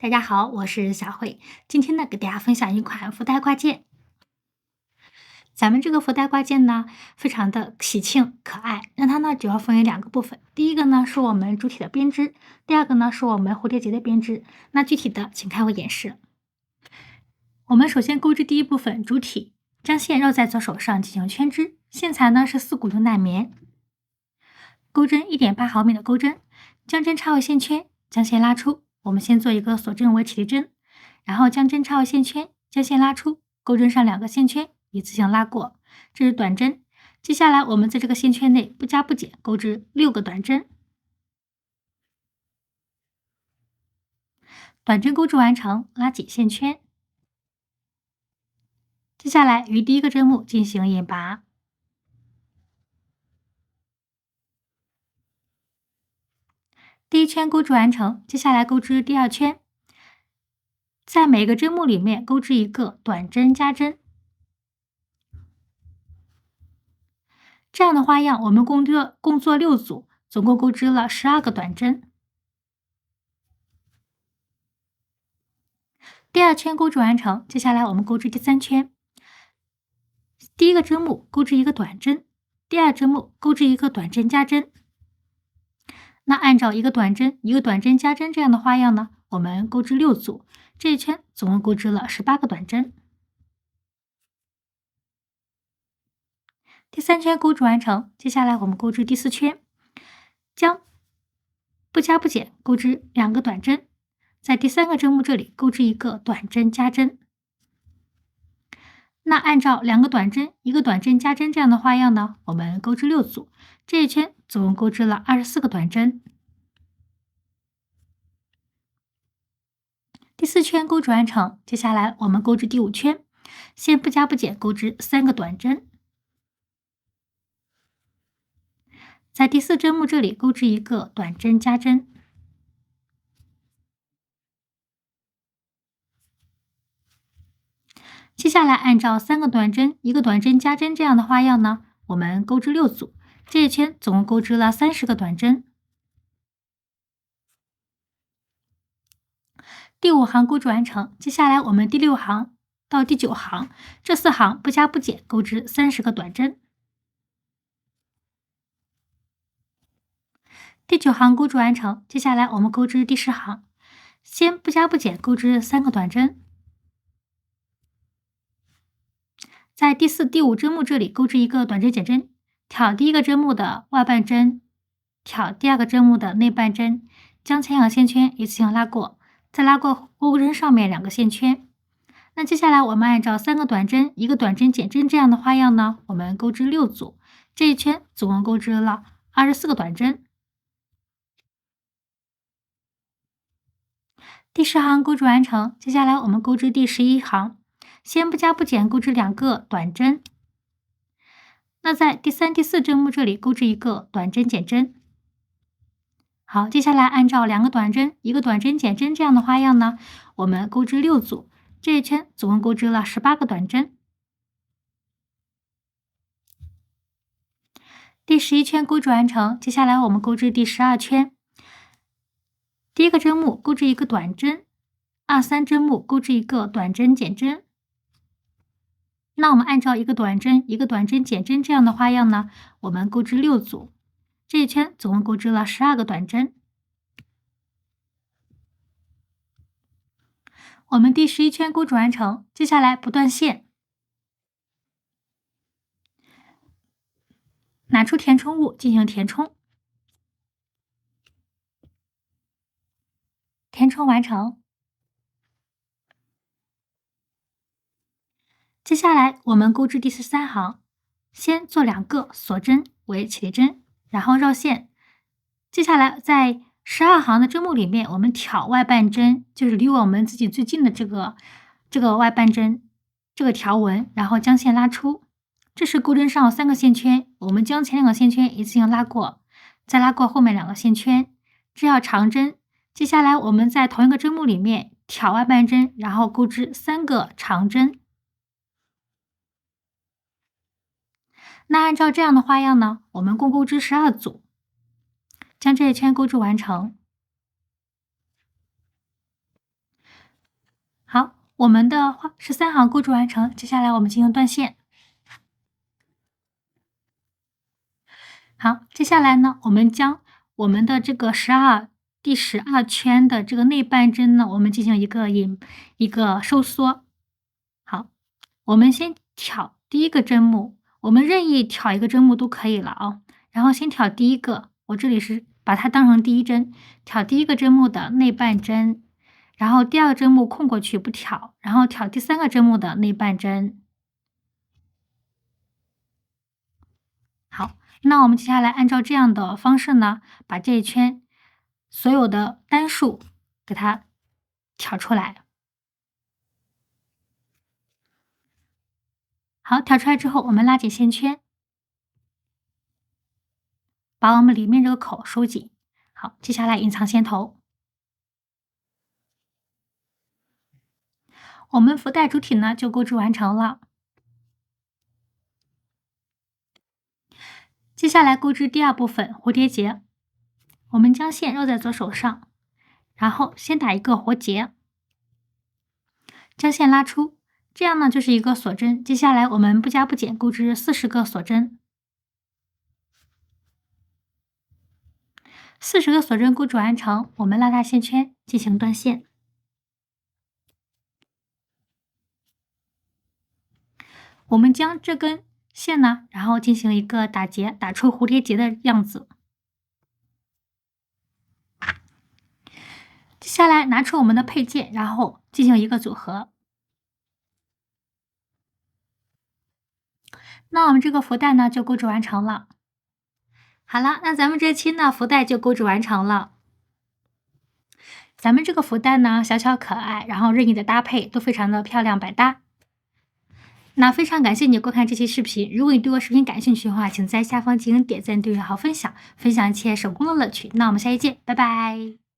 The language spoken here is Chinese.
大家好，我是小慧。今天呢，给大家分享一款福袋挂件。咱们这个福袋挂件呢，非常的喜庆可爱。那它呢，主要分为两个部分。第一个呢，是我们主体的编织；第二个呢，是我们蝴蝶结的编织。那具体的，请看我演示。我们首先钩织第一部分主体，将线绕在左手上进行圈织。线材呢是4股牛奶棉，钩针1.8毫米的钩针，将针插入线圈，将线拉出。我们先做一个锁针为起立针，然后将针插入线圈，将线拉出，钩针上2个线圈，一次性拉过，这是短针。接下来我们在这个线圈内不加不减钩织6个短针，短针钩织完成，拉紧线圈。接下来于第一个针目进行引拔，第一圈钩织完成，接下来钩织第2圈，在每个针目里面钩织一个短针加针。这样的花样我们共做6组，总共钩织了12个短针。第2圈钩织完成，接下来我们钩织第3圈。第一个针目钩织一个短针，第2针目钩织一个短针加针。那按照一个短针一个短针加针这样的花样呢，我们钩织6组，这一圈总共钩织了18个短针。第3圈钩织完成，接下来我们钩织第4圈，将不加不减钩织2个短针，在第3个针目这里钩织一个短针加针。那按照2个短针1个短针加针这样的花样呢，我们钩织6组，这一圈总共钩织了24个短针。第4圈钩织完成，接下来我们钩织第5圈，先不加不减钩织3个短针，在第4针目这里钩织一个短针加针。接下来按照3个短针1个短针加针这样的花样呢，我们钩织6组，这一圈总共钩织了30个短针。第5行钩织完成，接下来我们第6行到第9行这4行不加不减钩织30个短针。第9行钩织完成，接下来我们钩织第10行，先不加不减钩织3个短针，在第4、第5针目这里钩织一个短针减针，挑第一个针目的外半针，挑第2个针目的内半针，将前2个线圈一次性拉过，再拉过钩针上面2个线圈。那接下来我们按照3个短针1个短针减针这样的花样呢，我们钩织6组，这一圈总共钩织了24个短针。第10行钩织完成，接下来我们钩织第11行，先不加不减钩织2个短针，那在第3、第4针目这里钩织一个短针减针。好，接下来按照2个短针1个短针减针这样的花样呢，我们钩织6组，这一圈总共钩织了18个短针。第11圈钩织完成，接下来我们钩织第12圈。第一个针目钩织一个短针，2、3针目钩织一个短针减针。那我们按照一个短针1个短针减针这样的花样呢，我们钩织6组，这一圈总共钩织了12个短针。我们第11圈钩织完成，接下来不断线，拿出填充物进行填充，填充完成。接下来我们钩织第13行，先做2个锁针为起立针，然后绕线。接下来在12行的针目里面，我们挑外半针，就是离我们自己最近的这个外半针这个条纹，然后将线拉出。这是钩针上3个线圈，我们将前2个线圈一次性拉过，再拉过后面2个线圈，这要长针。接下来我们在同一个针目里面挑外半针，然后钩织3个长针。那按照这样的花样呢，我们共钩织12组，将这一圈钩织完成。好，我们的13行钩织完成，接下来我们进行断线。好，接下来呢，我们将我们的这个第12圈的这个内半针呢，我们进行一个收缩。好，我们先挑第一个针目，我们任意挑一个针目都可以了啊。然后先挑第一个，我这里是把它当成第一针，挑第一个针目的内半针，然后第二个针目空过去不挑，然后挑第3个针目的内半针。好，那我们接下来按照这样的方式呢，把这一圈所有的单数给它挑出来。好，挑出来之后，我们拉紧线圈，把我们里面这个口收紧。好，接下来隐藏线头。我们福袋主体呢就钩织完成了。接下来钩织第2部分蝴蝶结，我们将线绕在左手上，然后先打一个活结，将线拉出，这样呢就是一个锁针。接下来我们不加不减钩织40个锁针，40个锁针钩织完成，我们拉大线圈进行断线。我们将这根线呢，然后进行一个打结，打出蝴蝶结的样子。接下来拿出我们的配件，然后进行一个组合。那我们这个福袋呢就钩织完成了。好了，那咱们这期呢福袋就钩织完成了。咱们这个福袋呢小巧可爱，然后任意的搭配都非常的漂亮百搭。那非常感谢你观看这期视频，如果你对我视频感兴趣的话，请在下方进行点赞、订阅和分享，分享一切手工的乐趣。那我们下期见，拜拜。